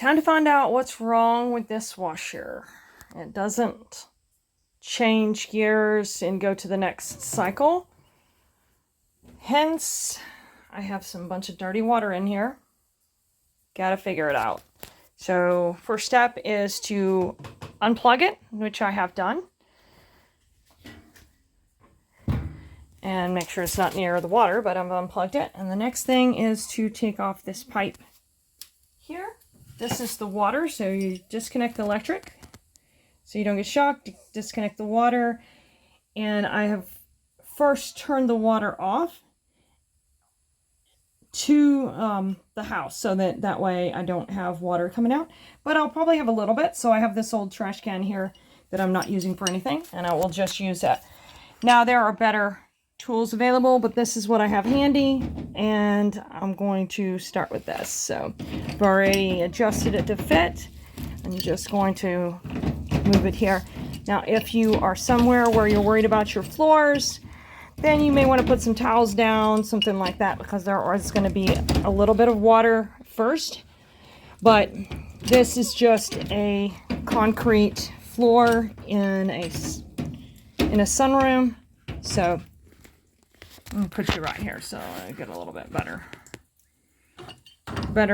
Time to find out what's wrong with this washer. It doesn't change gears and go to the next cycle. Hence, I have some bunch of dirty water in here. Gotta figure it out. So first step is to unplug it, which I have done. And make sure it's not near the water, but I've unplugged it. And the next thing is to take off this pipe here. This is the water, so you disconnect the electric so you don't get shocked. Disconnect the water. And I have first turned the water off to the house so that way I don't have water coming out. But I'll probably have a little bit, so I have this old trash can here that I'm not using for anything, and I will just use that. Now there are better tools available, but this is what I have handy, and I'm going to start with this. So I've already adjusted it to fit. I'm just going to move it here. Now if you are somewhere where you're worried about your floors, then you may want to put some towels down, something like that, because there is going to be a little bit of water first. But this is just a concrete floor in a sunroom. So I'm going to put you right here so I get a little bit better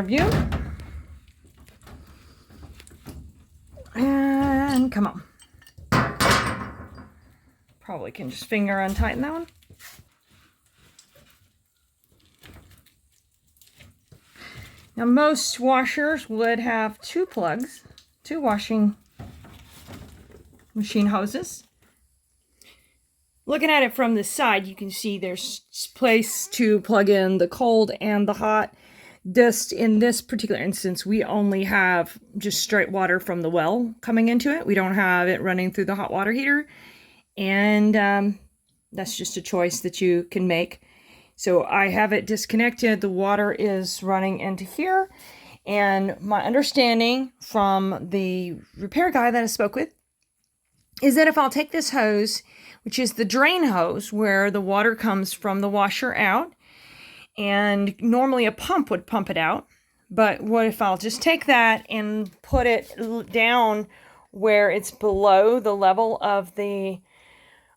view. And come on. Probably can just finger untighten that one. Now most washers would have two plugs, two washing machine hoses. Looking at it from the side, you can see there's place to plug in the cold and the hot. Just in this particular instance, we only have just straight water from the well coming into it. We don't have it running through the hot water heater. And that's just a choice that you can make. So I have it disconnected. The water is running into here. And my understanding from the repair guy that I spoke with is that if I'll take this hose, which is the drain hose where the water comes from the washer out, and normally a pump would pump it out, but what if I'll just take that and put it down where it's below the level of the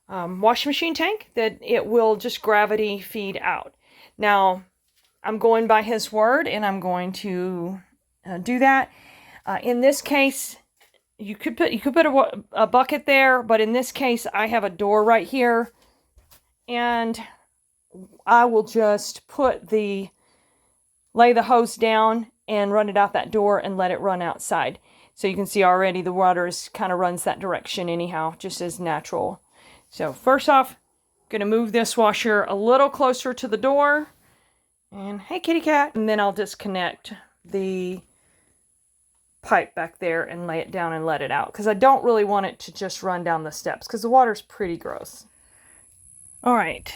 washing machine tank, that it will just gravity feed out. Now, I'm going by his word, and I'm going to do that. In this case, you could put a bucket there, but in this case, I have a door right here, and I will just lay the hose down and run it out that door and let it run outside. So you can see already the water kind of runs that direction anyhow, just as natural. So first off, I'm going to move this washer a little closer to the door. And hey, kitty cat. And then I'll disconnect the pipe back there and lay it down and let it out, because I don't really want it to just run down the steps because the water's pretty gross. All right.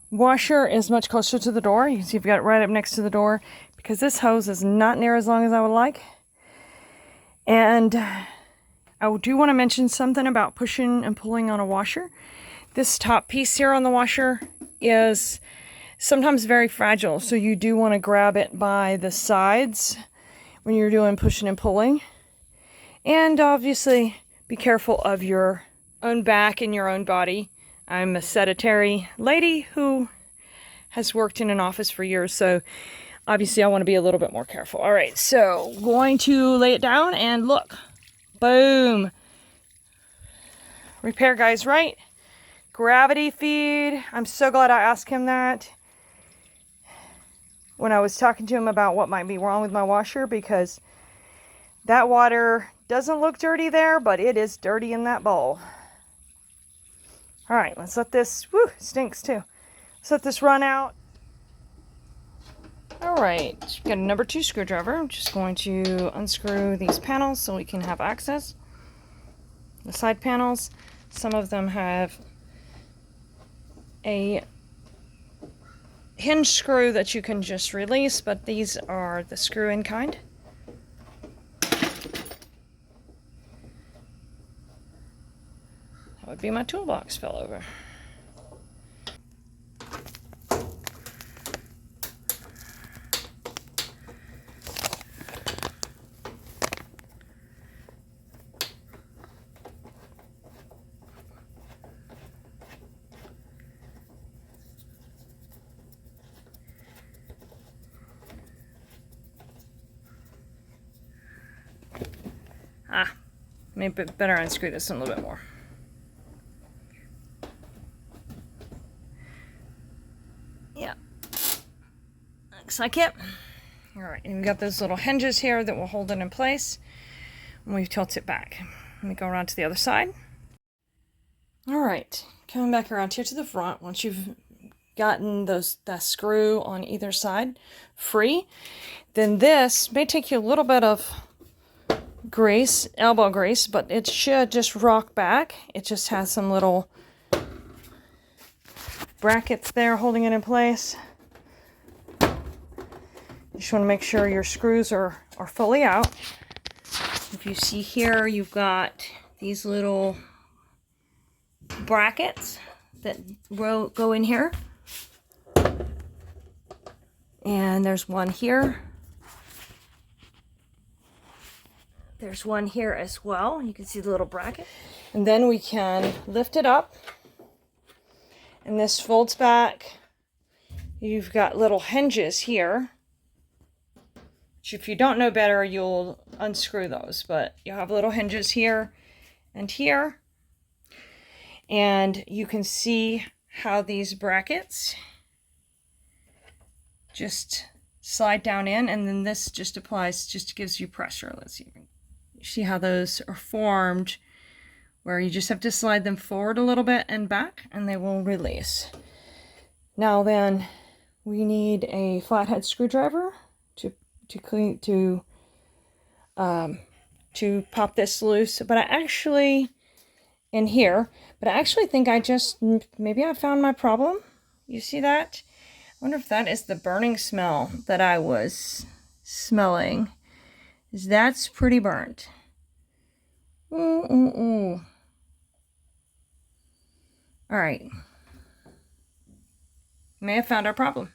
Washer is much closer to the door. You can see I've got it right up next to the door because this hose is not near as long as I would like. And I do want to mention something about pushing and pulling on a washer. This top piece here on the washer is sometimes very fragile, so you do want to grab it by the sides when you're doing pushing and pulling. And obviously be careful of your own back and your own body. I'm a sedentary lady who has worked in an office for years, so obviously I want to be a little bit more careful. All right, so going to lay it down and look. Boom. Repair guy's right. Gravity feed. I'm so glad I asked him that when I was talking to him about what might be wrong with my washer, because that water doesn't look dirty there, but it is dirty in that bowl. All right, let's let this, stinks too. Let's let this run out. All right, got a number 2 screwdriver. I'm just going to unscrew these panels so we can have access. The side panels, some of them have a hinge screw that you can just release, but these are the screw-in kind. That would be my toolbox fell over. Maybe better unscrew this one a little bit more. Yeah, looks like it. All right, and we've got those little hinges here that will hold it in place when we tilt it back. Let me go around to the other side. All right, coming back around here to the front, once you've gotten that screw on either side free, then this may take you a little bit of grease, elbow grease, but it should just rock back. It just has some little brackets there holding it in place. You just want to make sure your screws are fully out. If you see here, you've got these little brackets that go in here. And there's one here. There's one here as well. You can see the little bracket. And then we can lift it up. And this folds back. You've got little hinges here. Which if you don't know better, you'll unscrew those. But you have little hinges here and here. And you can see how these brackets just slide down in, and then this just applies, just gives you pressure. Let's see. You see how those are formed, where you just have to slide them forward a little bit and back, and they will release. Now then, we need a flathead screwdriver to pop this loose. But I actually think maybe I found my problem. You see that? I wonder if that is the burning smell that I was smelling. That's pretty burnt. All right. May have found our problem.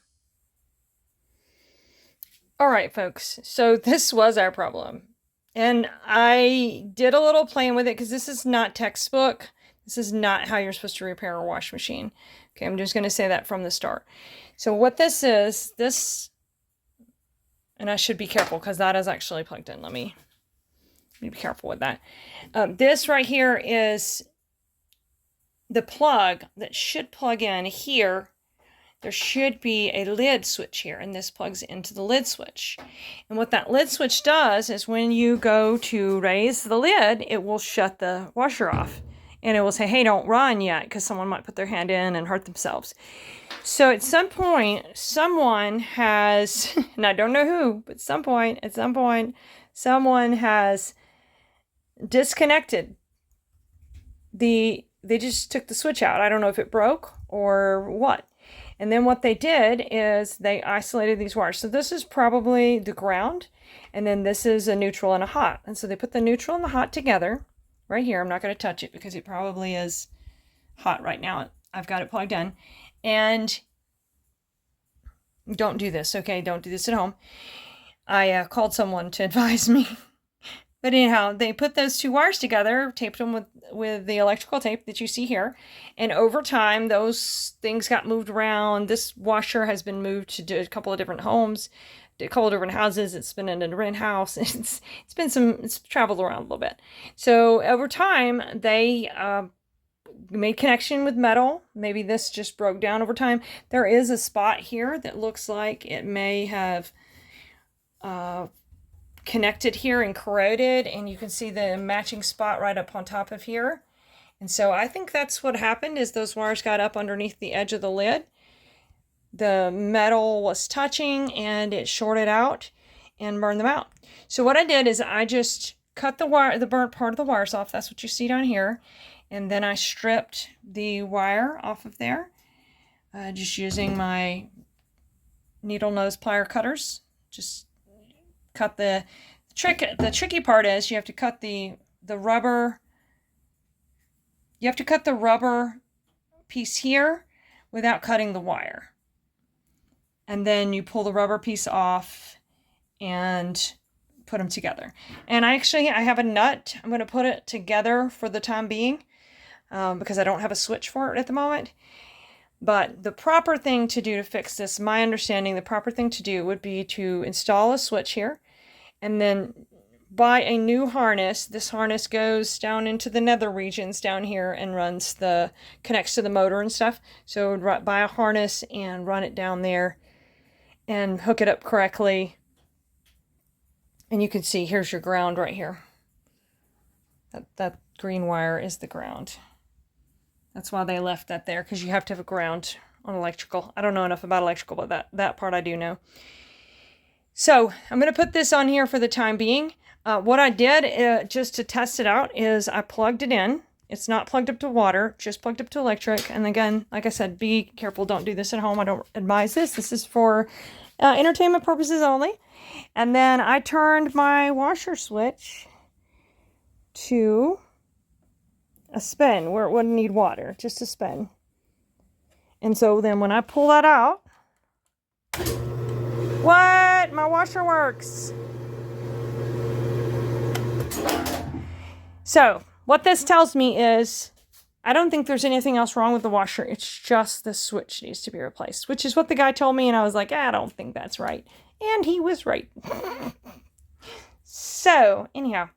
All right, folks. So this was our problem. And I did a little playing with it because this is not textbook. This is not how you're supposed to repair a wash machine. Okay, I'm just going to say that from the start. So what this is, and I should be careful because that is actually plugged in. Let me be careful with that. This right here is the plug that should plug in here. There should be a lid switch here, and this plugs into the lid switch. And what that lid switch does is when you go to raise the lid, it will shut the washer off. And it will say, hey, don't run yet, because someone might put their hand in and hurt themselves. So at some point, someone has, and I don't know who, but at some point, someone has disconnected they just took the switch out. I don't know if it broke or what. And then what they did is they isolated these wires. So this is probably the ground, and then this is a neutral and a hot. And so they put the neutral and the hot together right here. I'm not going to touch it because it probably is hot right now. I've got it plugged in. And don't do this, okay? Don't do this at home. I called someone to advise me. But anyhow, they put those two wires together, taped them with the electrical tape that you see here. And over time, those things got moved around. This washer has been moved to a couple of different homes, a couple of different houses. It's been in a rent house. It's traveled around a little bit. So over time, they made connection with metal. Maybe this just broke down over time. There is a spot here that looks like it may have connected here and corroded, and you can see the matching spot right up on top of here. And so I think that's what happened, is those wires got up underneath the edge of the lid. The metal was touching and it shorted out and burned them out. So what I did is I just cut the burnt part of the wires off. That's what you see down here. And then I stripped the wire off of there, just using my needle nose plier cutters. Just cut the tricky part is you have to cut the rubber. You have to cut the rubber piece here without cutting the wire. And then you pull the rubber piece off and put them together. And I have a nut. I'm going to put it together for the time being because I don't have a switch for it at the moment. But the proper thing to do to fix this, my understanding, the proper thing to do would be to install a switch here and then buy a new harness. This harness goes down into the nether regions down here and connects to the motor and stuff. So buy a harness and run it down there and hook it up correctly. And you can see, here's your ground right here. That green wire is the ground. That's why they left that there, because you have to have a ground on electrical. I don't know enough about electrical, but that part I do know. So I'm going to put this on here for the time being. What I did just to test it out is I plugged it in. It's not plugged up to water, just plugged up to electric. And again, like I said, be careful. Don't do this at home. I don't advise this. This is for entertainment purposes only. And then I turned my washer switch to a spin where it wouldn't need water, just a spin. And so then when I pull that out, what? My washer works. So what this tells me is I don't think there's anything else wrong with the washer. It's just the switch needs to be replaced, which is what the guy told me. And I was like, I don't think that's right. And he was right. So anyhow,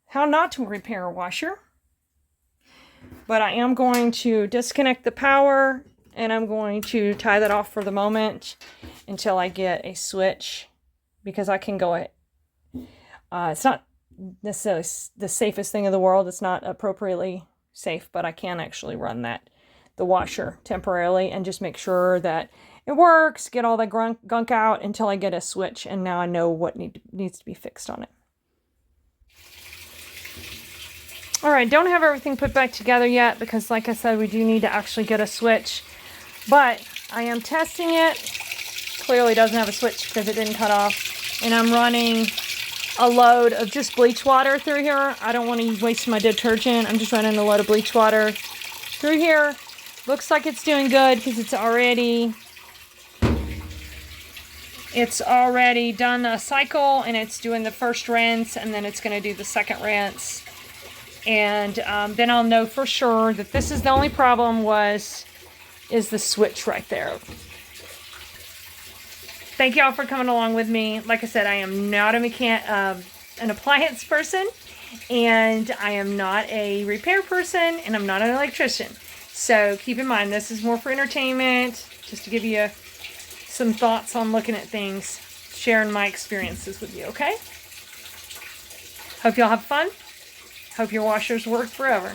how not to repair a washer. But I am going to disconnect the power and I'm going to tie that off for the moment until I get a switch, because I can go it. It's not necessarily the safest thing in the world. It's not appropriately safe, but I can actually run the washer temporarily and just make sure that it works, get all the gunk out until I get a switch, and now I know what needs to be fixed on it. All right, don't have everything put back together yet because, like I said, we do need to actually get a switch. But I am testing it. Clearly doesn't have a switch because it didn't cut off. And I'm running a load of just bleach water through here. I don't want to waste my detergent. I'm just running a load of bleach water through here. Looks like it's doing good because it's already done a cycle and it's doing the first rinse, and then it's going to do the second rinse. And then I'll know for sure that this is the only problem is the switch right there. Thank y'all for coming along with me. Like I said, I am not an appliance person, and I am not a repair person, and I'm not an electrician. So keep in mind, this is more for entertainment, just to give you some thoughts on looking at things, sharing my experiences with you, okay? Hope y'all have fun. Hope your washers work forever.